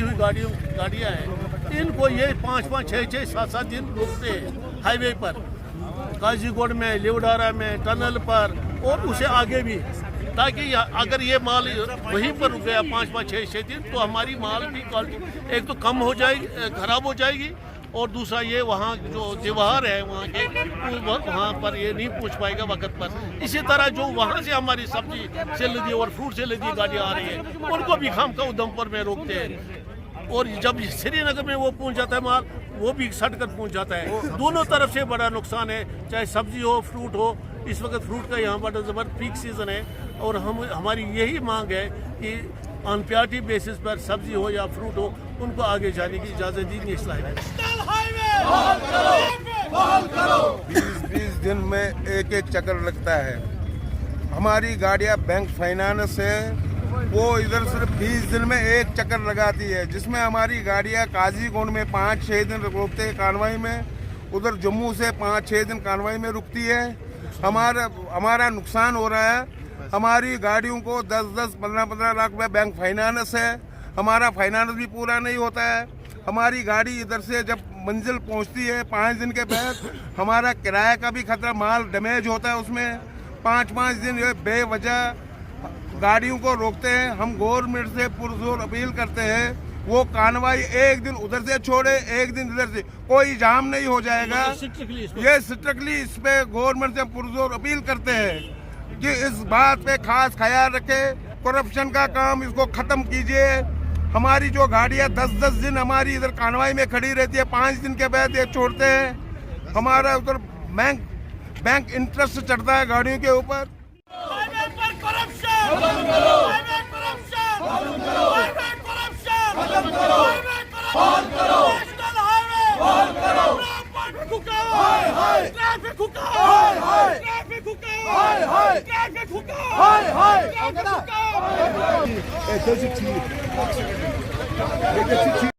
लदी हुई गाड़ियाँ हैं, इनको ये 5-5, 6-6, 7-7 दिन रुकते हैं हाईवे पर, काजीकोट में, लिवडारा में, टनल पर और उसे आगे भी, ताकि अगर ये माल वहीं पर रुक गया 5-5, 6-6 दिन तो हमारी माल की क्वालिटी एक तो कम हो जाएगी, खराब हो जाएगी, और दूसरा ये वहाँ जो त्योहार है वहाँ के वहाँ पर ये नहीं पहुँच पाएगा वक्त पर। इसी तरह जो वहाँ से हमारी सब्जी से लदी और फ्रूट से लदी गाड़ियाँ आ रही है उनको भी खामखा उधमपुर में रोकते हैं, और जब श्रीनगर में वो पहुँच जाता है माल वो भी सट कर पहुँच जाता है। दोनों तरफ से बड़ा नुकसान है, चाहे सब्जी हो फ्रूट हो। इस वक्त फ्रूट का यहाँ बड़ा ज़बरदस्त पीक सीज़न है, और हमारी यही मांग है कि ऑन प्रायोरिटी बेसिस पर सब्जी हो या फ्रूट हो उनको आगे जाने की इजाज़त दी नेशनल हाईवे। 20 दिन में एक चक्कर लगता है। हमारी गाड़ियाँ बैंक फाइनेंस से वो इधर सिर्फ 20 दिन में एक चक्कर लगाती है, जिसमें हमारी गाड़ियाँ काजीकोट में 5-6 दिन रुकते हैं कानवाई में, उधर जम्मू से 5-6 दिन कानवाई में रुकती है। हमारा नुकसान हो रहा है। हमारी गाड़ियों को 10-10, 15-15 लाख रुपए बैंक फाइनेंस है, हमारा फाइनेंस भी पूरा नहीं होता है। हमारी गाड़ी इधर से जब मंजिल पहुंचती है 5 दिन के बाद हमारा किराए का भी खतरा, माल डैमेज होता है उसमें। 5-5 दिन ये बेवजह गाड़ियों को रोकते हैं। हम गवर्नमेंट से पुरजोर अपील करते हैं वो कानवाई एक दिन उधर से छोड़े, एक दिन इधर से, कोई जाम नहीं हो जाएगा। ये स्ट्रिक्टली इस पे गवर्नमेंट से पुरजोर अपील करते हैं कि इस बात पे खास ख्याल रखे। करप्शन का काम इसको खत्म कीजिए। हमारी जो गाड़ियाँ 10-10 दिन हमारी इधर कानवाई में खड़ी रहती है, 5 दिन के बाद ये छोड़ते हैं। हमारा उधर बैंक इंटरेस्ट चढ़ता है गाड़ियों के ऊपर। It doesn't